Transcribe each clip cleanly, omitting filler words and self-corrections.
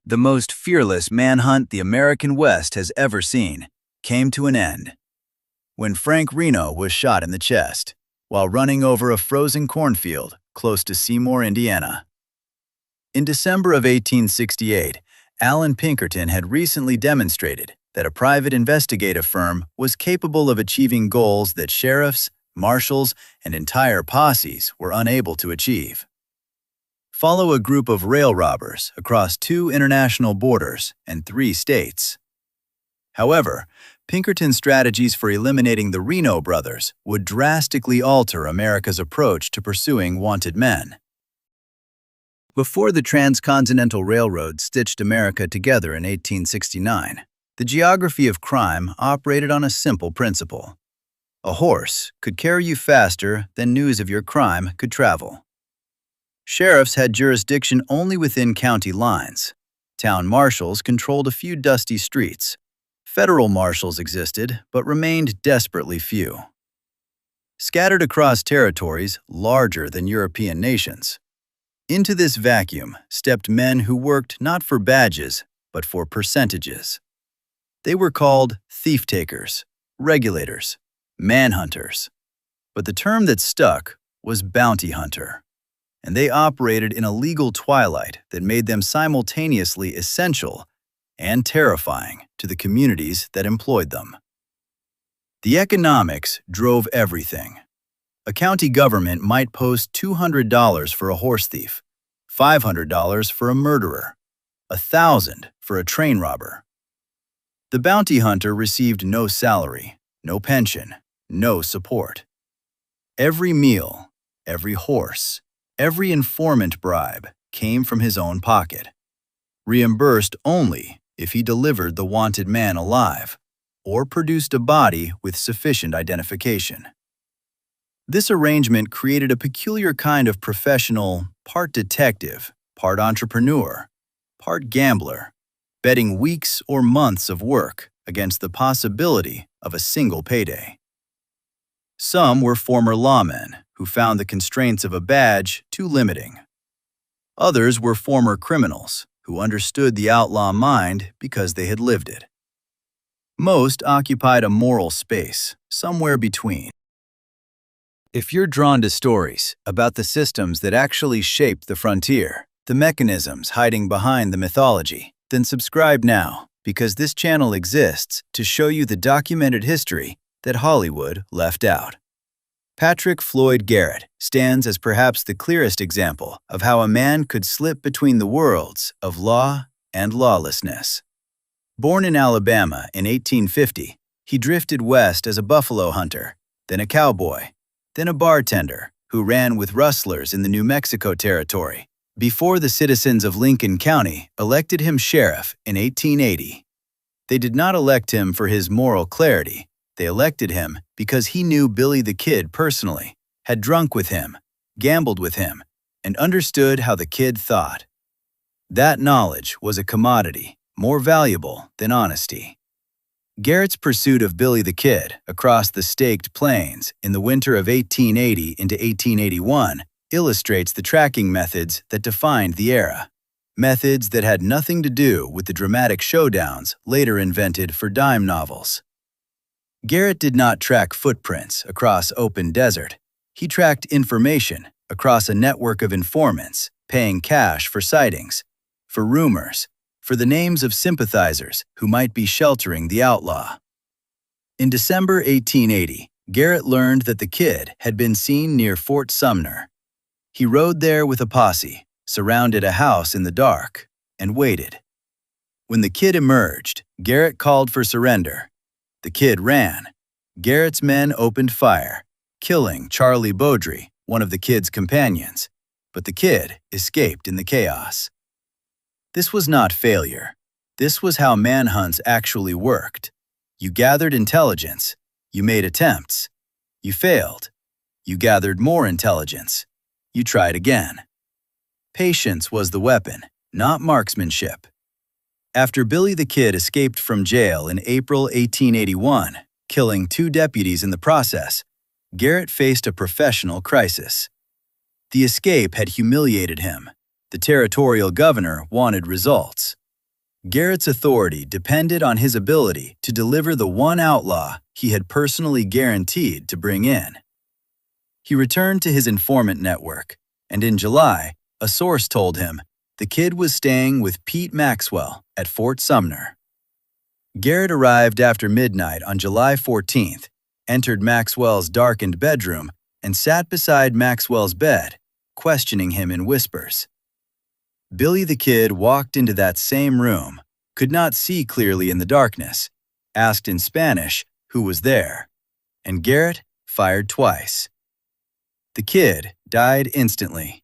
The most fearless manhunt the American West has ever seen came to an end when Frank Reno was shot in the chest while running over a frozen cornfield close to Seymour, Indiana. In December of 1868, Allan Pinkerton had recently demonstrated that a private investigative firm was capable of achieving goals that sheriffs, marshals, and entire posses were unable to achieve. Follow a group of rail robbers across 2 international borders and 3 states. However, Pinkerton's strategies for eliminating the Reno brothers would drastically alter America's approach to pursuing wanted men. Before the Transcontinental Railroad stitched America together in 1869, the geography of crime operated on a simple principle. A horse could carry you faster than news of your crime could travel. Sheriffs had jurisdiction only within county lines. Town marshals controlled a few dusty streets. Federal marshals existed, but remained desperately few. Scattered across territories larger than European nations. Into this vacuum stepped men who worked not for badges, but for percentages. They were called thief-takers, regulators, manhunters. But the term that stuck was bounty hunter, and they operated in a legal twilight that made them simultaneously essential and terrifying to the communities that employed them. The economics drove everything. A county government might post $200 for a horse thief, $500 for a murderer, $1,000 for a train robber. The bounty hunter received no salary, no pension, no support. Every meal, every horse, every informant bribe came from his own pocket, reimbursed only if he delivered the wanted man alive or produced a body with sufficient identification. This arrangement created a peculiar kind of professional, part detective, part entrepreneur, part gambler, betting weeks or months of work against the possibility of a single payday. Some were former lawmen who found the constraints of a badge too limiting. Others were former criminals who understood the outlaw mind because they had lived it. Most occupied a moral space, somewhere between. If you're drawn to stories about the systems that actually shaped the frontier, the mechanisms hiding behind the mythology, then subscribe now, because this channel exists to show you the documented history that Hollywood left out. Patrick Floyd Garrett stands as perhaps the clearest example of how a man could slip between the worlds of law and lawlessness. Born in Alabama in 1850, he drifted west as a buffalo hunter, then a cowboy, then a bartender who ran with rustlers in the New Mexico Territory, before the citizens of Lincoln County elected him sheriff in 1880. They did not elect him for his moral clarity. They elected him because he knew Billy the Kid personally, had drunk with him, gambled with him, and understood how the kid thought. That knowledge was a commodity more valuable than honesty. Garrett's pursuit of Billy the Kid across the staked plains in the winter of 1880 into 1881 illustrates the tracking methods that defined the era, methods that had nothing to do with the dramatic showdowns later invented for dime novels. Garrett did not track footprints across open desert. He tracked information across a network of informants, paying cash for sightings, for rumors, for the names of sympathizers who might be sheltering the outlaw. In December 1880, Garrett learned that the Kid had been seen near Fort Sumner. He rode there with a posse, surrounded a house in the dark, and waited. When the Kid emerged, Garrett called for surrender. The Kid ran. Garrett's men opened fire, killing Charlie Beaudry, one of the Kid's companions, but the Kid escaped in the chaos. This was not failure. This was how manhunts actually worked. You gathered intelligence. You made attempts. You failed. You gathered more intelligence. You tried again. Patience was the weapon, not marksmanship. After Billy the Kid escaped from jail in April 1881, killing 2 deputies in the process, Garrett faced a professional crisis. The escape had humiliated him. The territorial governor wanted results. Garrett's authority depended on his ability to deliver the one outlaw he had personally guaranteed to bring in. He returned to his informant network, and in July, a source told him the kid was staying with Pete Maxwell at Fort Sumner. Garrett arrived after midnight on July 14th, entered Maxwell's darkened bedroom, and sat beside Maxwell's bed, questioning him in whispers. Billy the Kid walked into that same room, could not see clearly in the darkness, asked in Spanish who was there, and Garrett fired twice. The kid died instantly.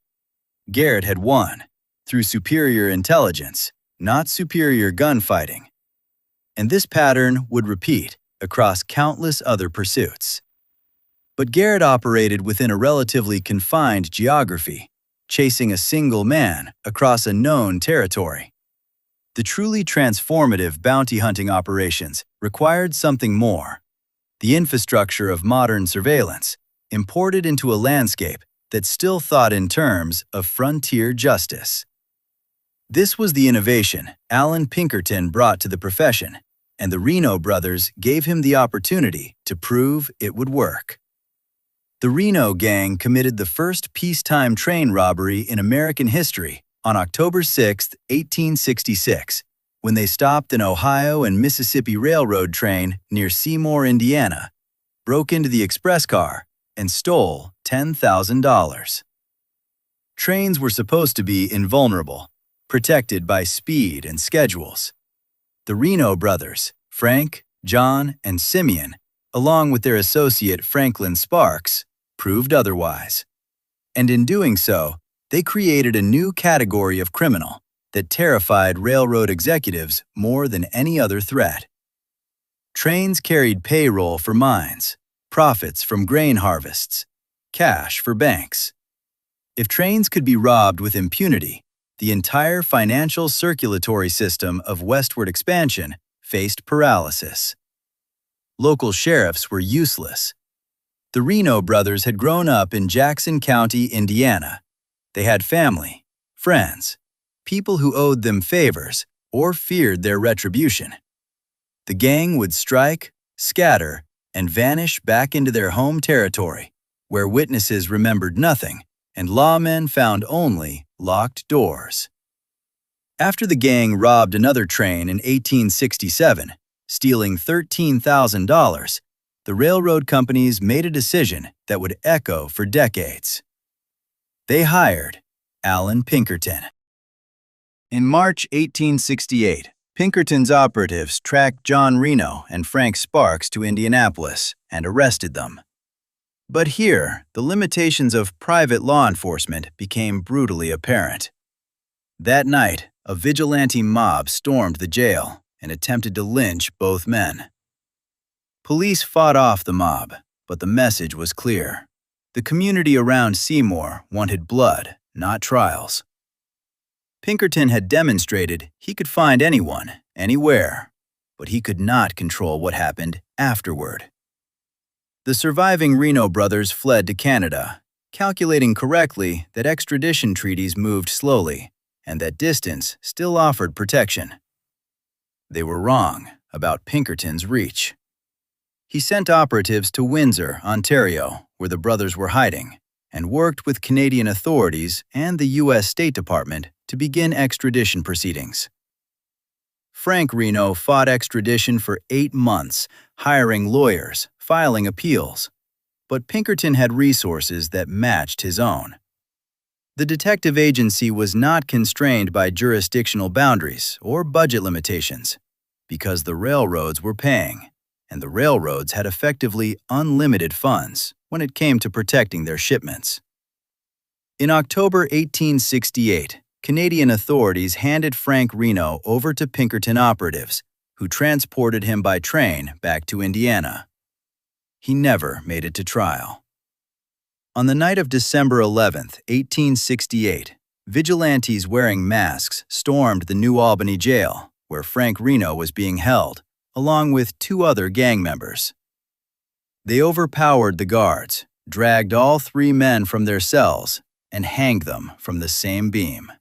Garrett had won, through superior intelligence, not superior gunfighting. And this pattern would repeat across countless other pursuits. But Garrett operated within a relatively confined geography, chasing a single man across a known territory. The truly transformative bounty hunting operations required something more: the infrastructure of modern surveillance, imported into a landscape that still thought in terms of frontier justice. This was the innovation Allan Pinkerton brought to the profession, and the Reno brothers gave him the opportunity to prove it would work. The Reno gang committed the first peacetime train robbery in American history on October 6, 1866, when they stopped an Ohio and Mississippi Railroad train near Seymour, Indiana, broke into the express car, and stole $10,000. Trains were supposed to be invulnerable, protected by speed and schedules. The Reno brothers, Frank, John, and Simeon, along with their associate Franklin Sparks, proved otherwise. And in doing so, they created a new category of criminal that terrified railroad executives more than any other threat. Trains carried payroll for mines, profits from grain harvests, cash for banks. If trains could be robbed with impunity, the entire financial circulatory system of westward expansion faced paralysis. Local sheriffs were useless. The Reno brothers had grown up in Jackson County, Indiana. They had family, friends, people who owed them favors or feared their retribution. The gang would strike, scatter, and vanish back into their home territory, where witnesses remembered nothing and lawmen found only locked doors. After the gang robbed another train in 1867, stealing $13,000, the railroad companies made a decision that would echo for decades. They hired Allan Pinkerton. In March 1868, Pinkerton's operatives tracked John Reno and Frank Sparks to Indianapolis and arrested them. But here, the limitations of private law enforcement became brutally apparent. That night, a vigilante mob stormed the jail and attempted to lynch both men. Police fought off the mob, but the message was clear. The community around Seymour wanted blood, not trials. Pinkerton had demonstrated he could find anyone, anywhere, but he could not control what happened afterward. The surviving Reno brothers fled to Canada, calculating correctly that extradition treaties moved slowly and that distance still offered protection. They were wrong about Pinkerton's reach. He sent operatives to Windsor, Ontario, where the brothers were hiding, and worked with Canadian authorities and the U.S. State Department to begin extradition proceedings. Frank Reno fought extradition for 8 months, hiring lawyers, filing appeals, but Pinkerton had resources that matched his own. The detective agency was not constrained by jurisdictional boundaries or budget limitations, because the railroads were paying, and the railroads had effectively unlimited funds when it came to protecting their shipments. In October 1868, Canadian authorities handed Frank Reno over to Pinkerton operatives, who transported him by train back to Indiana. He never made it to trial. On the night of December 11, 1868, vigilantes wearing masks stormed the New Albany jail, where Frank Reno was being held, along with 2 other gang members. They overpowered the guards, dragged all 3 men from their cells, and hanged them from the same beam.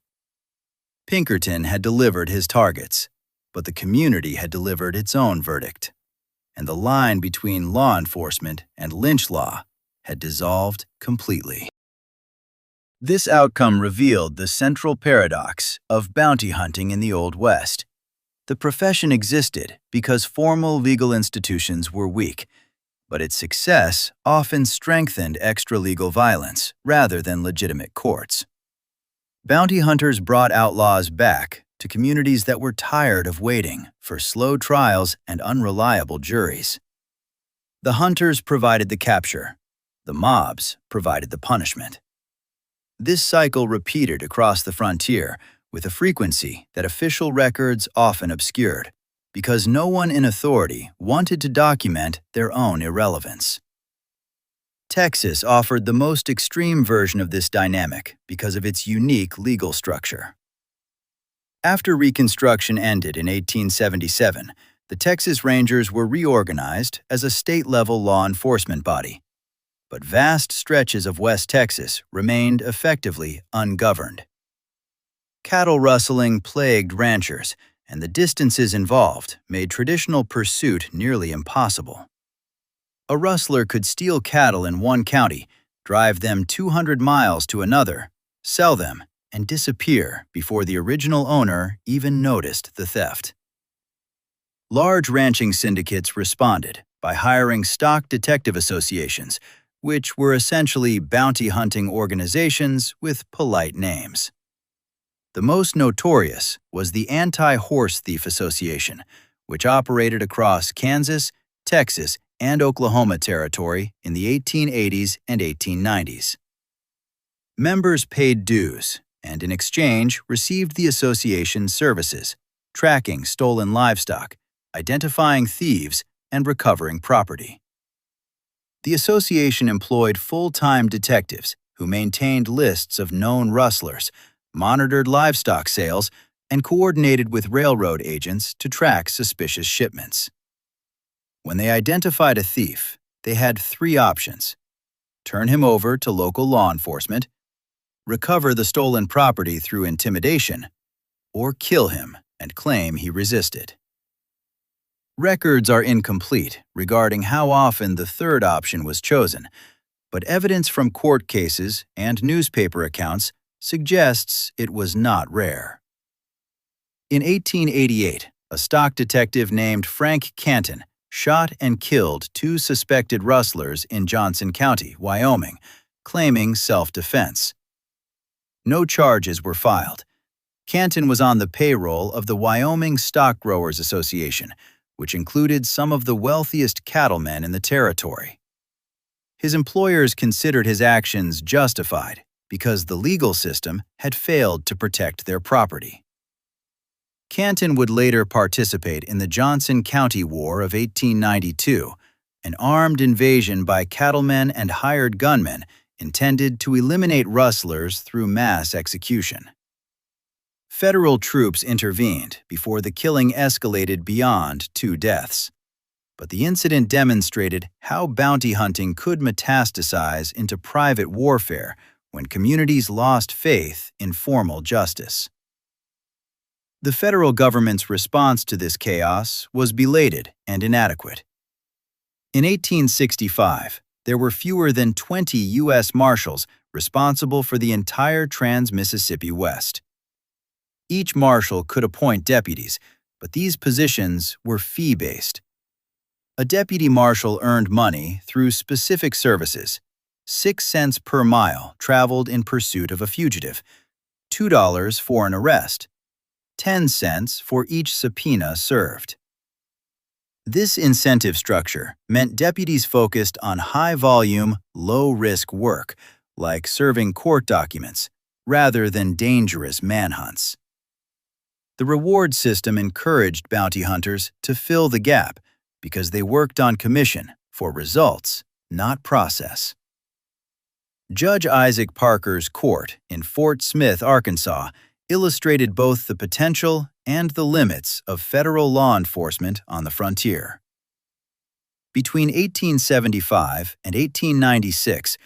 Pinkerton had delivered his targets, but the community had delivered its own verdict, and the line between law enforcement and lynch law had dissolved completely. This outcome revealed the central paradox of bounty hunting in the Old West. The profession existed because formal legal institutions were weak, but its success often strengthened extra-legal violence rather than legitimate courts. Bounty hunters brought outlaws back to communities that were tired of waiting for slow trials and unreliable juries. The hunters provided the capture, the mobs provided the punishment. This cycle repeated across the frontier with a frequency that official records often obscured, because no one in authority wanted to document their own irrelevance. Texas offered the most extreme version of this dynamic because of its unique legal structure. After Reconstruction ended in 1877, the Texas Rangers were reorganized as a state-level law enforcement body, but vast stretches of West Texas remained effectively ungoverned. Cattle rustling plagued ranchers, and the distances involved made traditional pursuit nearly impossible. A rustler could steal cattle in one county, drive them 200 miles to another, sell them, and disappear before the original owner even noticed the theft. Large ranching syndicates responded by hiring stock detective associations, which were essentially bounty hunting organizations with polite names. The most notorious was the Anti-Horse Thief Association, which operated across Kansas, Texas, and Oklahoma territory in the 1880s and 1890s. Members paid dues and in exchange received the association's services, tracking stolen livestock, identifying thieves, and recovering property. The association employed full-time detectives who maintained lists of known rustlers, monitored livestock sales, and coordinated with railroad agents to track suspicious shipments. When they identified a thief, they had three options: turn him over to local law enforcement, recover the stolen property through intimidation, or kill him and claim he resisted. Records are incomplete regarding how often the third option was chosen, but evidence from court cases and newspaper accounts suggests it was not rare. In 1888, a stock detective named Frank Reno shot and killed two suspected rustlers in Johnson County, Wyoming, claiming self-defense. No charges were filed. Reno was on the payroll of the Wyoming Stock Growers Association, which included some of the wealthiest cattlemen in the territory. His employers considered his actions justified because the legal system had failed to protect their property. Reno would later participate in the Johnson County War of 1892, an armed invasion by cattlemen and hired gunmen intended to eliminate rustlers through mass execution. Federal troops intervened before the killing escalated beyond 2 deaths. But the incident demonstrated how bounty hunting could metastasize into private warfare when communities lost faith in formal justice. The federal government's response to this chaos was belated and inadequate. In 1865, there were fewer than 20 U.S. Marshals responsible for the entire Trans-Mississippi West. Each marshal could appoint deputies, but these positions were fee-based. A deputy marshal earned money through specific services: 6 cents per mile traveled in pursuit of a fugitive, $2 for an arrest, 10 cents for each subpoena served. This incentive structure meant deputies focused on high-volume, low-risk work, like serving court documents, rather than dangerous manhunts. The reward system encouraged bounty hunters to fill the gap because they worked on commission for results, not process. Judge Isaac Parker's court in Fort Smith, Arkansas, illustrated both the potential and the limits of federal law enforcement on the frontier. Between 1875 and 1896,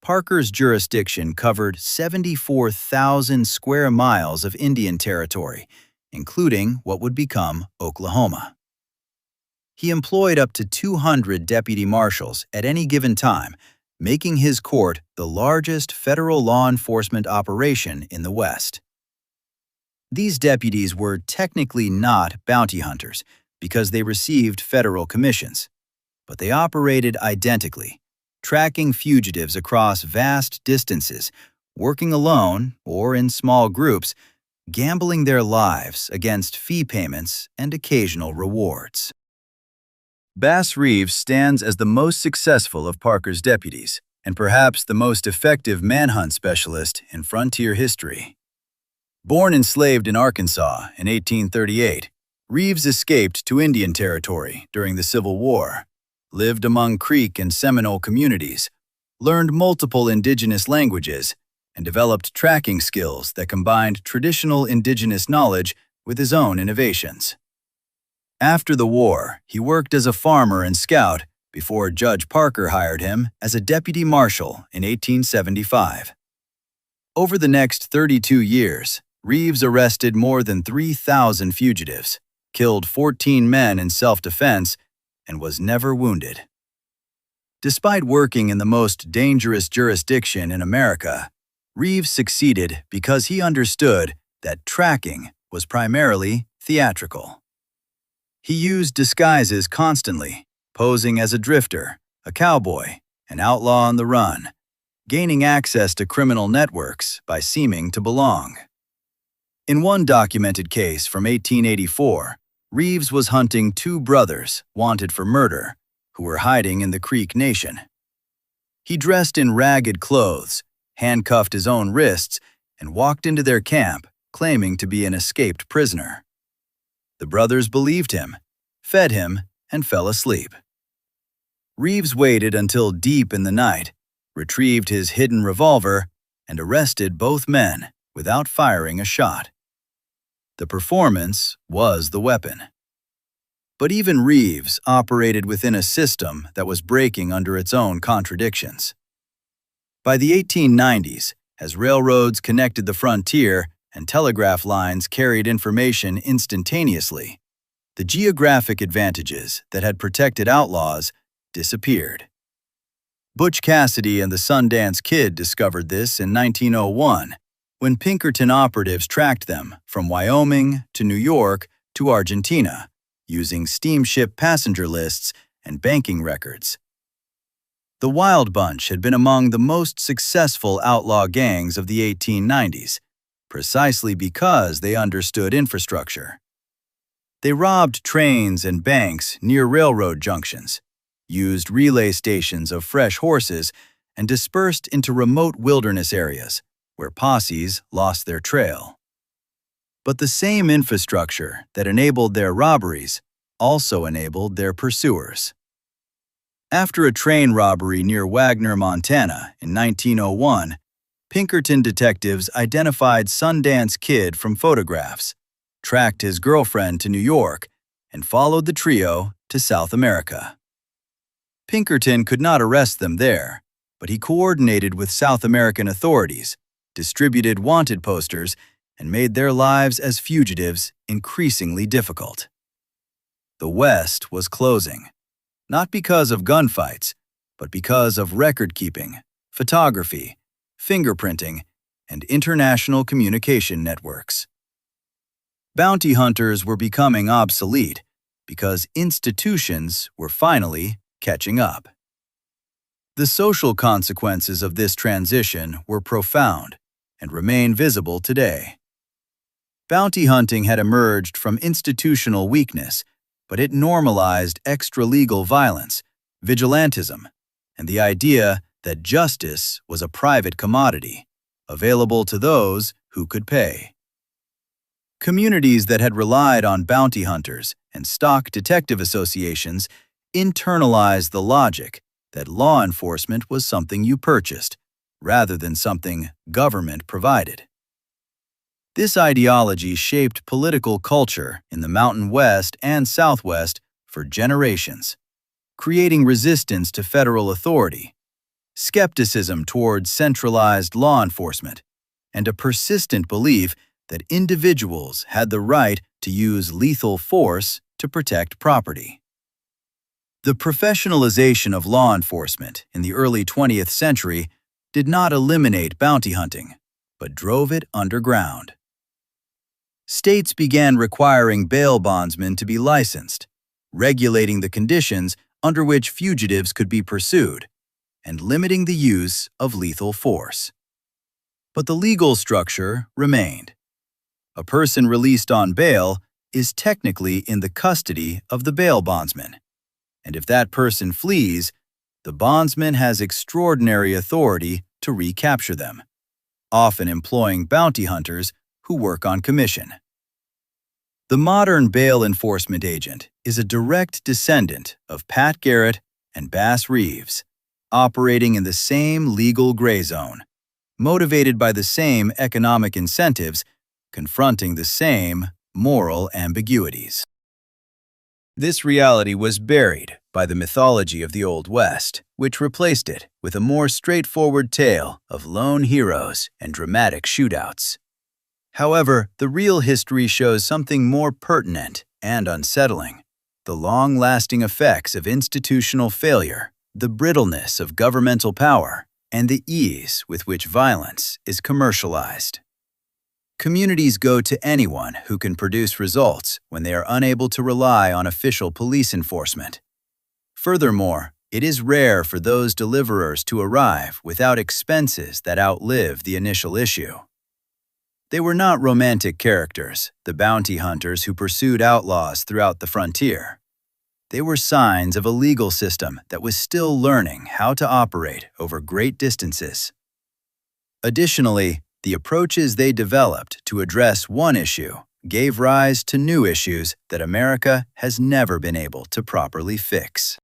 Parker's jurisdiction covered 74,000 square miles of Indian territory, including what would become Oklahoma. He employed up to 200 deputy marshals at any given time, making his court the largest federal law enforcement operation in the West. These deputies were technically not bounty hunters because they received federal commissions, but they operated identically, tracking fugitives across vast distances, working alone or in small groups, gambling their lives against fee payments and occasional rewards. Bass Reeves stands as the most successful of Parker's deputies, and perhaps the most effective manhunt specialist in frontier history. Born enslaved in Arkansas in 1838, Reeves escaped to Indian Territory during the Civil War, lived among Creek and Seminole communities, learned multiple indigenous languages, and developed tracking skills that combined traditional indigenous knowledge with his own innovations. After the war, he worked as a farmer and scout before Judge Parker hired him as a deputy marshal in 1875. Over the next 32 years, Reeves arrested more than 3,000 fugitives, killed 14 men in self-defense, and was never wounded. Despite working in the most dangerous jurisdiction in America, Reeves succeeded because he understood that tracking was primarily theatrical. He used disguises constantly, posing as a drifter, a cowboy, an outlaw on the run, gaining access to criminal networks by seeming to belong. In one documented case from 1884, Reeves was hunting two brothers wanted for murder who were hiding in the Creek Nation. He dressed in ragged clothes, handcuffed his own wrists, and walked into their camp claiming to be an escaped prisoner. The brothers believed him, fed him, and fell asleep. Reeves waited until deep in the night, retrieved his hidden revolver, and arrested both men without firing a shot. The performance was the weapon. But even Reeves operated within a system that was breaking under its own contradictions. By the 1890s, as railroads connected the frontier and telegraph lines carried information instantaneously, the geographic advantages that had protected outlaws disappeared. Butch Cassidy and the Sundance Kid discovered this in 1901, when Pinkerton operatives tracked them from Wyoming to New York to Argentina, using steamship passenger lists and banking records. The Wild Bunch had been among the most successful outlaw gangs of the 1890s, precisely because they understood infrastructure. They robbed trains and banks near railroad junctions, used relay stations of fresh horses, and dispersed into remote wilderness areas where posses lost their trail. But the same infrastructure that enabled their robberies also enabled their pursuers. After a train robbery near Wagner, Montana in 1901, Pinkerton detectives identified Sundance Kid from photographs, tracked his girlfriend to New York, and followed the trio to South America. Pinkerton could not arrest them there, but he coordinated with South American authorities, distributed wanted posters, and made their lives as fugitives increasingly difficult. The West was closing, not because of gunfights, but because of record-keeping, photography, fingerprinting, and international communication networks. Bounty hunters were becoming obsolete because institutions were finally catching up. The social consequences of this transition were profound and remain visible today. Bounty hunting had emerged from institutional weakness, but it normalized extra-legal violence, vigilantism, and the idea that justice was a private commodity, available to those who could pay. Communities that had relied on bounty hunters and stock detective associations internalized the logic that law enforcement was something you purchased, rather than something government provided. This ideology shaped political culture in the Mountain West and Southwest for generations, creating resistance to federal authority, skepticism towards centralized law enforcement, and a persistent belief that individuals had the right to use lethal force to protect property. The professionalization of law enforcement in the early 20th century did not eliminate bounty hunting, but drove it underground. States began requiring bail bondsmen to be licensed, regulating the conditions under which fugitives could be pursued, and limiting the use of lethal force. But the legal structure remained. A person released on bail is technically in the custody of the bail bondsman, and if that person flees, the bondsman has extraordinary authority to recapture them, often employing bounty hunters who work on commission. The modern bail enforcement agent is a direct descendant of Pat Garrett and Bass Reeves, operating in the same legal gray zone, motivated by the same economic incentives, confronting the same moral ambiguities. This reality was buried by the mythology of the Old West, which replaced it with a more straightforward tale of lone heroes and dramatic shootouts. However, the real history shows something more pertinent and unsettling: the long-lasting effects of institutional failure, the brittleness of governmental power, and the ease with which violence is commercialized. Communities go to anyone who can produce results when they are unable to rely on official police enforcement. Furthermore, it is rare for those deliverers to arrive without expenses that outlive the initial issue. They were not romantic characters, the bounty hunters who pursued outlaws throughout the frontier. They were signs of a legal system that was still learning how to operate over great distances. Additionally, the approaches they developed to address one issue gave rise to new issues that America has never been able to properly fix.